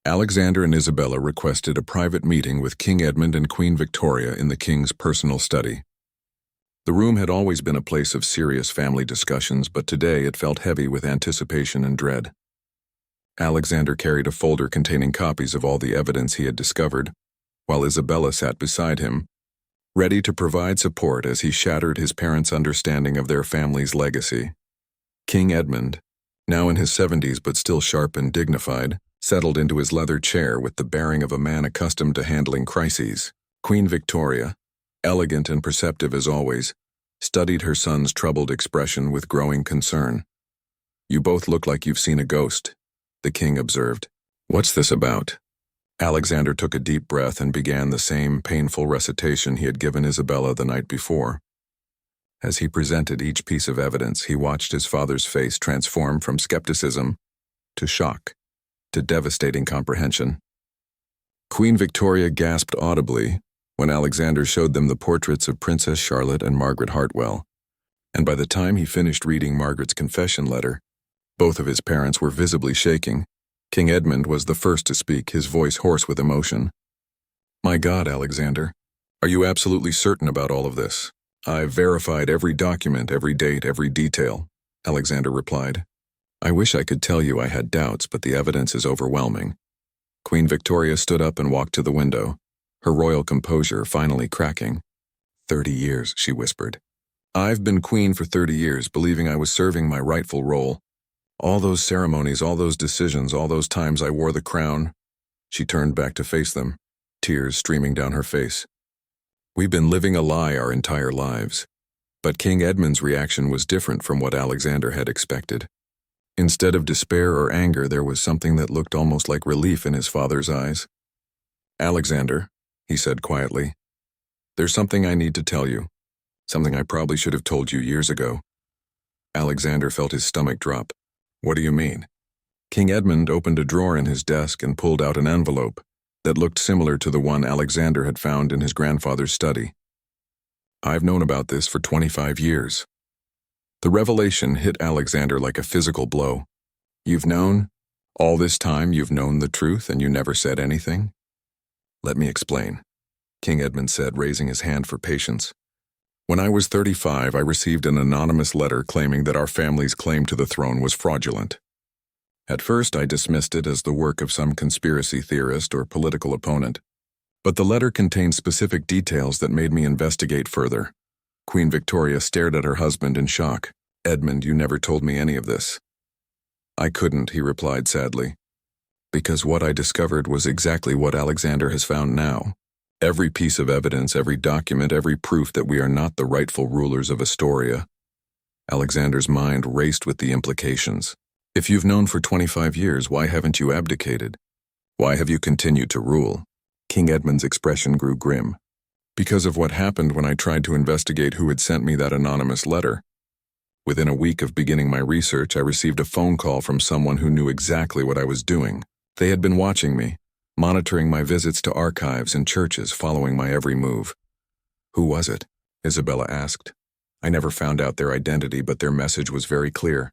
Alexander and Isabella requested a private meeting with King Edmund and Queen Victoria in the king's personal study. The room had always been a place of serious family discussions, but today it felt heavy with anticipation and dread. Alexander carried a folder containing copies of all the evidence he had discovered, while Isabella sat beside him, ready to provide support as he shattered his parents' understanding of their family's legacy. King Edmund, now in his 70s but still sharp and dignified, settled into his leather chair with the bearing of a man accustomed to handling crises. Queen Victoria, elegant and perceptive as always, studied her son's troubled expression with growing concern. You both look like you've seen a ghost, the king observed. What's this about? Alexander took a deep breath and began the same painful recitation he had given Isabella the night before. As he presented each piece of evidence, he watched his father's face transform from skepticism to shock to devastating comprehension. Queen Victoria gasped audibly when Alexander showed them the portraits of Princess Charlotte and Margaret Hartwell, and by the time he finished reading Margaret's confession letter, both of his parents were visibly shaking. King Edmund was the first to speak, his voice hoarse with emotion. My God, Alexander, are you absolutely certain about all of this? I've verified every document, every date, every detail, Alexander replied. I wish I could tell you I had doubts, but the evidence is overwhelming. Queen Victoria stood up and walked to the window, her royal composure finally cracking. 30 years, she whispered. I've been queen for 30 years, believing I was serving my rightful role. All those ceremonies, all those decisions, all those times I wore the crown. She turned back to face them, tears streaming down her face. We've been living a lie our entire lives. But King Edmund's reaction was different from what Alexander had expected. Instead of despair or anger, there was something that looked almost like relief in his father's eyes. "Alexander," he said quietly, "there's something I need to tell you. Something I probably should have told you years ago." Alexander felt his stomach drop. "What do you mean?" King Edmund opened a drawer in his desk and pulled out an envelope that looked similar to the one Alexander had found in his grandfather's study. "I've known about this for 25 years. The revelation hit Alexander like a physical blow. "You've known? All this time you've known the truth and you never said anything?" "Let me explain," King Edmund said, raising his hand for patience. "When I was 35, I received an anonymous letter claiming that our family's claim to the throne was fraudulent. At first, I dismissed it as the work of some conspiracy theorist or political opponent. But the letter contained specific details that made me investigate further." Queen Victoria stared at her husband in shock. "Edmund, you never told me any of this." "I couldn't," he replied sadly, "because what I discovered was exactly what Alexander has found now. Every piece of evidence, every document, every proof that we are not the rightful rulers of Astoria." Alexander's mind raced with the implications. "If you've known for 25 years, why haven't you abdicated? Why have you continued to rule?" King Edmund's expression grew grim. "Because of what happened when I tried to investigate who had sent me that anonymous letter. Within a week of beginning my research, I received a phone call from someone who knew exactly what I was doing. They had been watching me, monitoring my visits to archives and churches, following my every move." "Who was it?" Isabella asked. "I never found out their identity, but their message was very clear.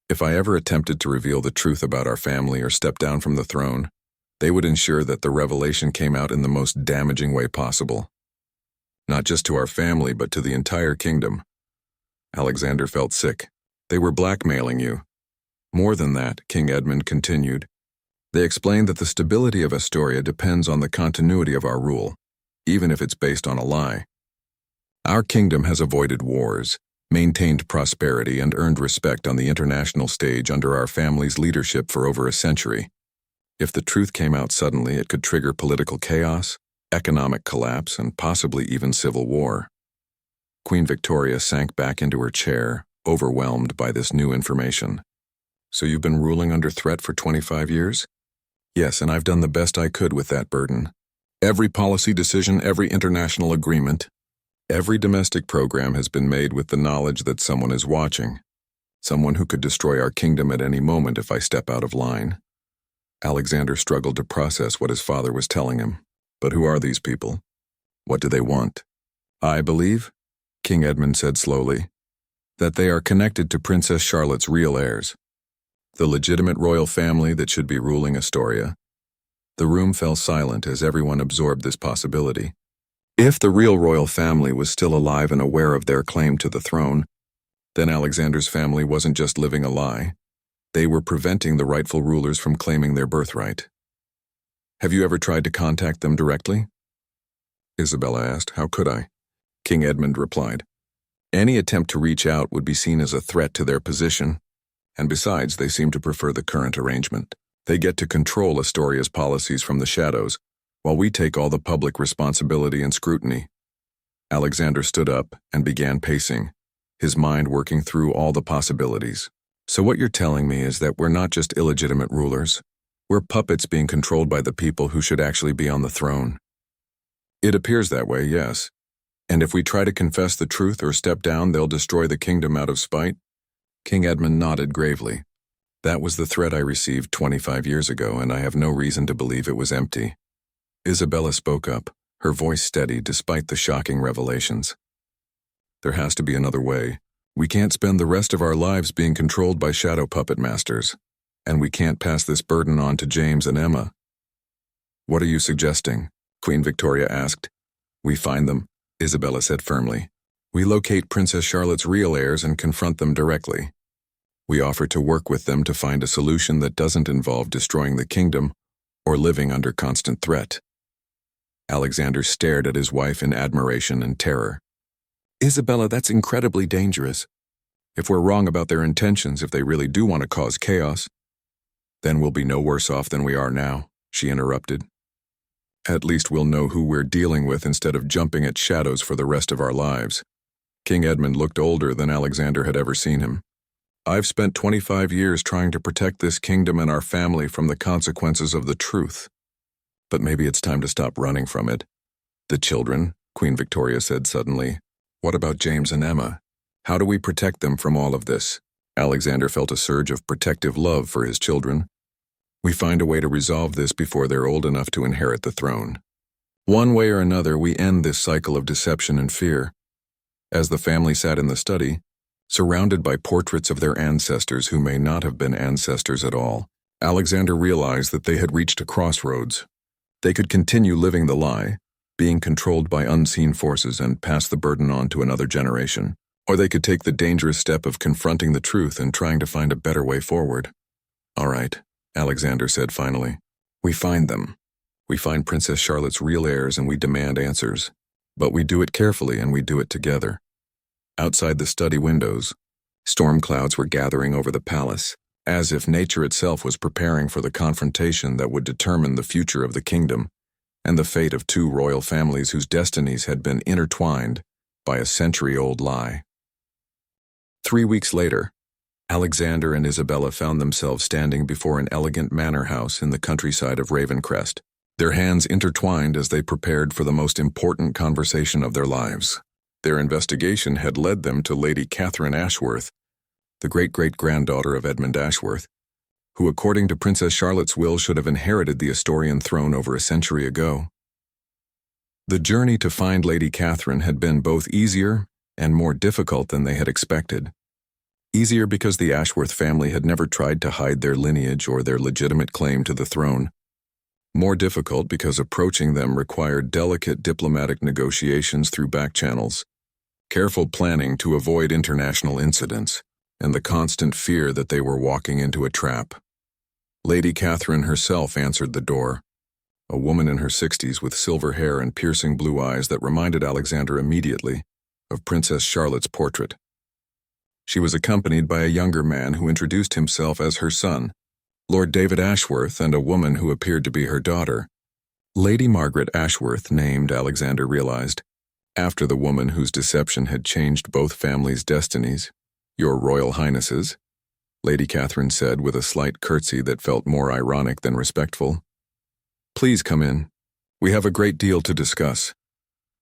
If I ever attempted to reveal the truth about our family or step down from the throne, they would ensure that the revelation came out in the most damaging way possible. Not just to our family, but to the entire kingdom." Alexander felt sick. "They were blackmailing you." "More than that," King Edmund continued. "They explained that the stability of Astoria depends on the continuity of our rule, even if it's based on a lie. Our kingdom has avoided wars, maintained prosperity, and earned respect on the international stage under our family's leadership for over a century. If the truth came out suddenly, it could trigger political chaos, economic collapse, and possibly even civil war." Queen Victoria sank back into her chair, overwhelmed by this new information. "So you've been ruling under threat for 25 years? "Yes, and I've done the best I could with that burden. Every policy decision, every international agreement, every domestic program has been made with the knowledge that someone is watching, someone who could destroy our kingdom at any moment if I step out of line." Alexander struggled to process what his father was telling him. "But who are these people? What do they want?" "I believe," King Edmund said slowly, "that they are connected to Princess Charlotte's real heirs, the legitimate royal family that should be ruling Astoria." The room fell silent as everyone absorbed this possibility. If the real royal family was still alive and aware of their claim to the throne, then Alexander's family wasn't just living a lie. They were preventing the rightful rulers from claiming their birthright. "Have you ever tried to contact them directly?" Isabella asked. "How could I?" King Edmund replied. "Any attempt to reach out would be seen as a threat to their position, and besides, they seem to prefer the current arrangement. They get to control Astoria's policies from the shadows, while we take all the public responsibility and scrutiny." Alexander stood up and began pacing, his mind working through all the possibilities. "So what you're telling me is that we're not just illegitimate rulers. We're puppets being controlled by the people who should actually be on the throne." "It appears that way, yes. And if we try to confess the truth or step down, they'll destroy the kingdom out of spite?" King Edmund nodded gravely. "That was the threat I received 25 years ago, and I have no reason to believe it was empty." Isabella spoke up, her voice steady despite the shocking revelations. "There has to be another way. We can't spend the rest of our lives being controlled by shadow puppet masters, and we can't pass this burden on to James and Emma." "What are you suggesting?" Queen Victoria asked. "We find them," Isabella said firmly. "We locate Princess Charlotte's real heirs and confront them directly. We offer to work with them to find a solution that doesn't involve destroying the kingdom or living under constant threat." Alexander stared at his wife in admiration and terror. "Isabella, that's incredibly dangerous. If we're wrong about their intentions, if they really do want to cause chaos, then we'll be no worse off than we are now, she interrupted. At least we'll know who we're dealing with instead of jumping at shadows for the rest of our lives. King Edmund looked older than Alexander had ever seen him. I've spent 25 years trying to protect this kingdom and our family from the consequences of the truth. But maybe it's time to stop running from it. The children, Queen Victoria said suddenly. What about James and Emma? How do we protect them from all of this? Alexander felt a surge of protective love for his children. We find a way to resolve this before they're old enough to inherit the throne. One way or another, we end this cycle of deception and fear. As the family sat in the study, surrounded by portraits of their ancestors who may not have been ancestors at all, Alexander realized that they had reached a crossroads. They could continue living the lie, being controlled by unseen forces and pass the burden on to another generation, or they could take the dangerous step of confronting the truth and trying to find a better way forward. All right, Alexander said finally. We find them. We find Princess Charlotte's real heirs and we demand answers. But we do it carefully and we do it together. Outside the study windows, storm clouds were gathering over the palace, as if nature itself was preparing for the confrontation that would determine the future of the kingdom and the fate of two royal families whose destinies had been intertwined by a century-old lie. 3 weeks later, Alexander and Isabella found themselves standing before an elegant manor house in the countryside of Ravencrest, their hands intertwined as they prepared for the most important conversation of their lives. Their investigation had led them to Lady Catherine Ashworth, the great-great-granddaughter of Edmund Ashworth, who according to Princess Charlotte's will should have inherited the Astonian throne over a century ago. The journey to find Lady Catherine had been both easier and more difficult than they had expected. Easier because the Ashworth family had never tried to hide their lineage or their legitimate claim to the throne. More difficult because approaching them required delicate diplomatic negotiations through back channels, careful planning to avoid international incidents, and the constant fear that they were walking into a trap. Lady Catherine herself answered the door, a woman in her 60s with silver hair and piercing blue eyes that reminded Alexander immediately of Princess Charlotte's portrait. She was accompanied by a younger man who introduced himself as her son, Lord David Ashworth, and a woman who appeared to be her daughter. Lady Margaret Ashworth, named, Alexander realized, after the woman whose deception had changed both families' destinies. Your Royal Highnesses, Lady Catherine said with a slight curtsy that felt more ironic than respectful. Please come in. We have a great deal to discuss.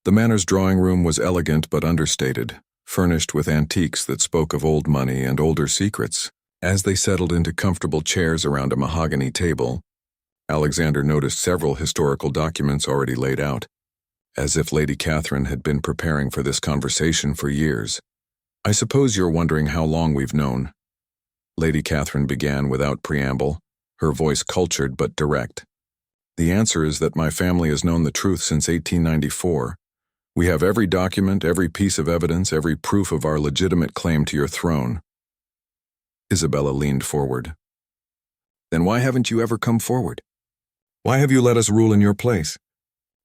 The manor's drawing room was elegant but understated, furnished with antiques that spoke of old money and older secrets. As they settled into comfortable chairs around a mahogany table, Alexander noticed several historical documents already laid out, as if Lady Catherine had been preparing for this conversation for years. I suppose you're wondering how long we've known. Lady Catherine began without preamble, her voice cultured but direct. The answer is that my family has known the truth since 1894. We have every document, every piece of evidence, every proof of our legitimate claim to your throne. Isabella leaned forward. Then why haven't you ever come forward? Why have you let us rule in your place?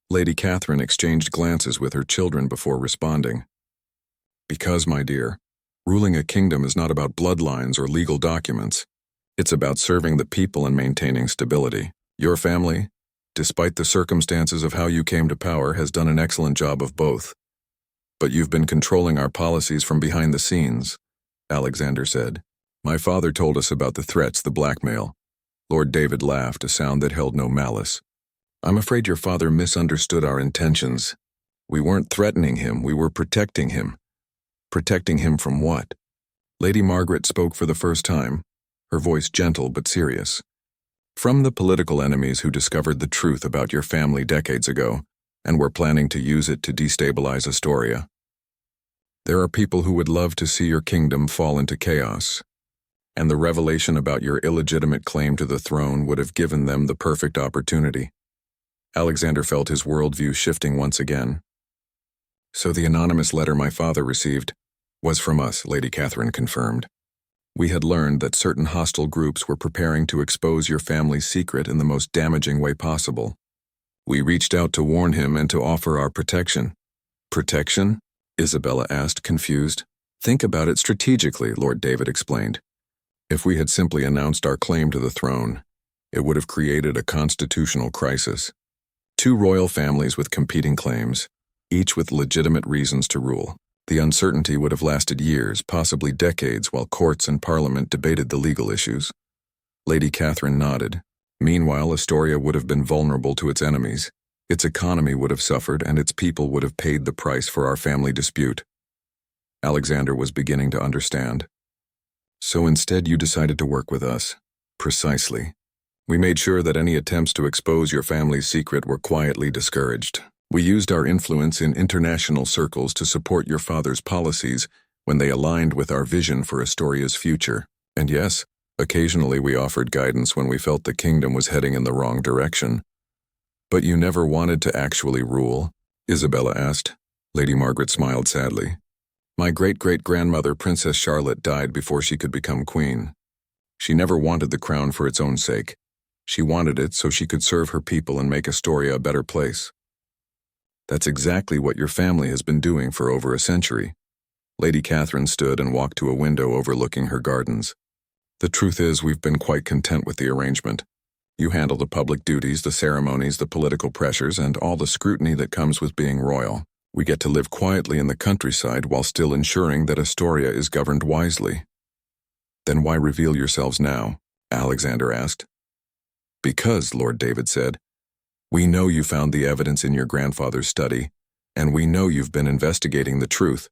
Lady Catherine exchanged glances with her children before responding. Because, my dear, ruling a kingdom is not about bloodlines or legal documents. It's about serving the people and maintaining stability. Your family, despite the circumstances of how you came to power, has done an excellent job of both. But you've been controlling our policies from behind the scenes, Alexander said. My father told us about the threats, the blackmail. Lord David laughed, a sound that held no malice. I'm afraid your father misunderstood our intentions. We weren't threatening him, we were protecting him. Protecting him from what? Lady Margaret spoke for the first time, her voice gentle but serious. From the political enemies who discovered the truth about your family decades ago and were planning to use it to destabilize Astoria. There are people who would love to see your kingdom fall into chaos, and the revelation about your illegitimate claim to the throne would have given them the perfect opportunity. Alexander felt his worldview shifting once again. So the anonymous letter my father received was from us, Lady Catherine confirmed. We had learned that certain hostile groups were preparing to expose your family's secret in the most damaging way possible. We reached out to warn him and to offer our protection. Protection? Isabella asked, confused. Think about it strategically, Lord David explained. If we had simply announced our claim to the throne, it would have created a constitutional crisis. Two royal families with competing claims, each with legitimate reasons to rule. The uncertainty would have lasted years, possibly decades, while courts and parliament debated the legal issues. Lady Catherine nodded. Meanwhile, Astoria would have been vulnerable to its enemies. Its economy would have suffered, and its people would have paid the price for our family dispute. Alexander was beginning to understand. So instead you decided to work with us. Precisely. We made sure that any attempts to expose your family's secret were quietly discouraged. We used our influence in international circles to support your father's policies when they aligned with our vision for Astoria's future. And yes, occasionally we offered guidance when we felt the kingdom was heading in the wrong direction. But you never wanted to actually rule? Isabella asked. Lady Margaret smiled sadly. My great-great-grandmother, Princess Charlotte, died before she could become queen. She never wanted the crown for its own sake. She wanted it so she could serve her people and make Astoria a better place. That's exactly what your family has been doing for over a century. Lady Catherine stood and walked to a window overlooking her gardens. The truth is, we've been quite content with the arrangement. You handle the public duties, the ceremonies, the political pressures, and all the scrutiny that comes with being royal. We get to live quietly in the countryside while still ensuring that Astoria is governed wisely. Then why reveal yourselves now? Alexander asked. Because, Lord David said, we know you found the evidence in your grandfather's study, and we know you've been investigating the truth.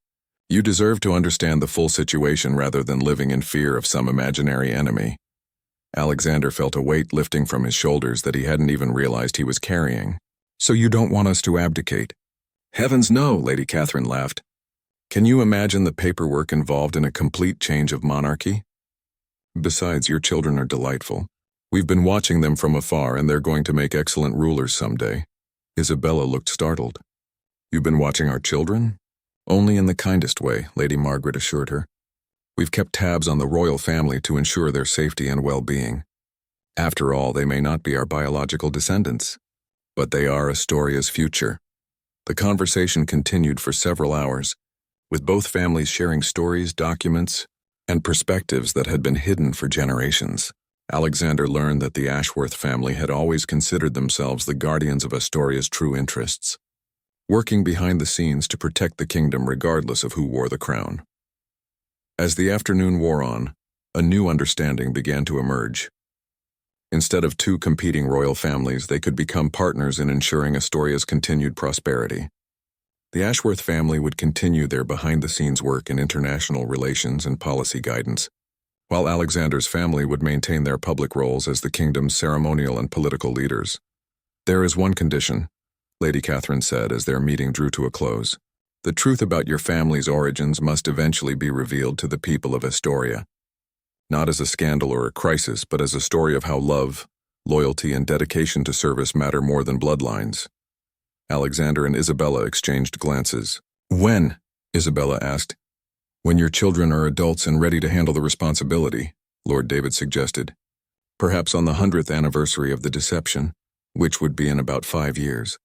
You deserve to understand the full situation rather than living in fear of some imaginary enemy. Alexander felt a weight lifting from his shoulders that he hadn't even realized he was carrying. So you don't want us to abdicate? Heavens no, Lady Catherine laughed. Can you imagine the paperwork involved in a complete change of monarchy? Besides, your children are delightful. We've been watching them from afar, and they're going to make excellent rulers someday. Isabella looked startled. You've been watching our children? Only in the kindest way, Lady Margaret assured her. We've kept tabs on the royal family to ensure their safety and well-being. After all, they may not be our biological descendants, but they are Astoria's future. The conversation continued for several hours, with both families sharing stories, documents, and perspectives that had been hidden for generations. Alexander learned that the Ashworth family had always considered themselves the guardians of Astoria's true interests, working behind the scenes to protect the kingdom regardless of who wore the crown. As the afternoon wore on, a new understanding began to emerge. Instead of two competing royal families, they could become partners in ensuring Astoria's continued prosperity. The Ashworth family would continue their behind-the-scenes work in international relations and policy guidance, while Alexander's family would maintain their public roles as the kingdom's ceremonial and political leaders. There is one condition, Lady Catherine said as their meeting drew to a close. The truth about your family's origins must eventually be revealed to the people of Astoria. Not as a scandal or a crisis, but as a story of how love, loyalty, and dedication to service matter more than bloodlines. Alexander and Isabella exchanged glances. When? Isabella asked. When your children are adults and ready to handle the responsibility, Lord David suggested. Perhaps on the 100th anniversary of the deception, which would be in about 5 years.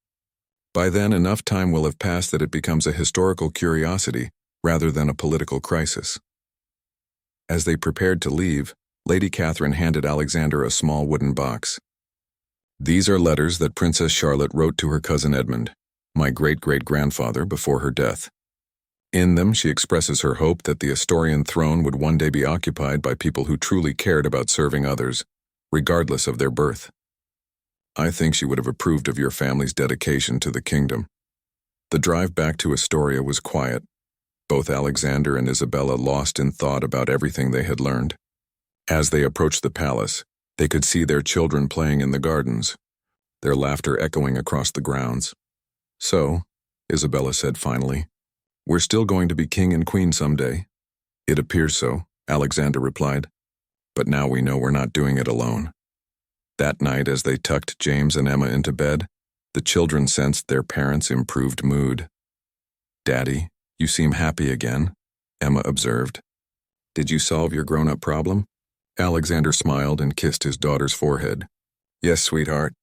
By then, enough time will have passed that it becomes a historical curiosity rather than a political crisis. As they prepared to leave, Lady Catherine handed Alexander a small wooden box. These are letters that Princess Charlotte wrote to her cousin Edmund, my great-great-grandfather, before her death. In them, she expresses her hope that the Astorian throne would one day be occupied by people who truly cared about serving others, regardless of their birth. I think she would have approved of your family's dedication to the kingdom. The drive back to Astoria was quiet, both Alexander and Isabella lost in thought about everything they had learned. As they approached the palace, they could see their children playing in the gardens, their laughter echoing across the grounds. So, Isabella said finally, we're still going to be king and queen someday. It appears so, Alexander replied. But now we know we're not doing it alone. That night, as they tucked James and Emma into bed, the children sensed their parents' improved mood. Daddy, you seem happy again, Emma observed. Did you solve your grown-up problem? Alexander smiled and kissed his daughter's forehead. Yes, sweetheart.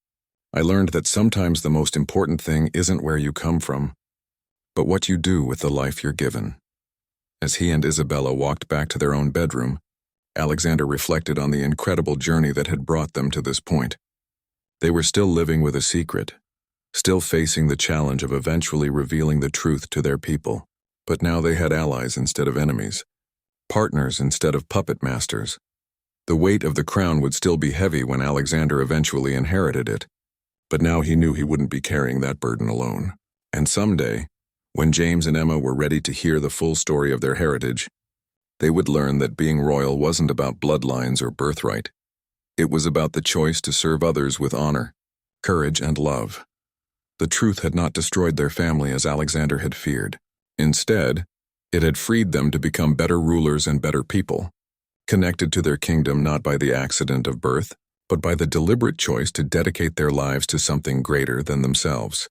I learned that sometimes the most important thing isn't where you come from, but what you do with the life you're given. As he and Isabella walked back to their own bedroom, Alexander reflected on the incredible journey that had brought them to this point. They were still living with a secret, still facing the challenge of eventually revealing the truth to their people. But now they had allies instead of enemies, partners instead of puppet masters. The weight of the crown would still be heavy when Alexander eventually inherited it, but now he knew he wouldn't be carrying that burden alone. And someday, when James and Emma were ready to hear the full story of their heritage, they would learn that being royal wasn't about bloodlines or birthright. It was about the choice to serve others with honor, courage, and love. The truth had not destroyed their family as Alexander had feared. Instead, it had freed them to become better rulers and better people, connected to their kingdom not by the accident of birth, but by the deliberate choice to dedicate their lives to something greater than themselves.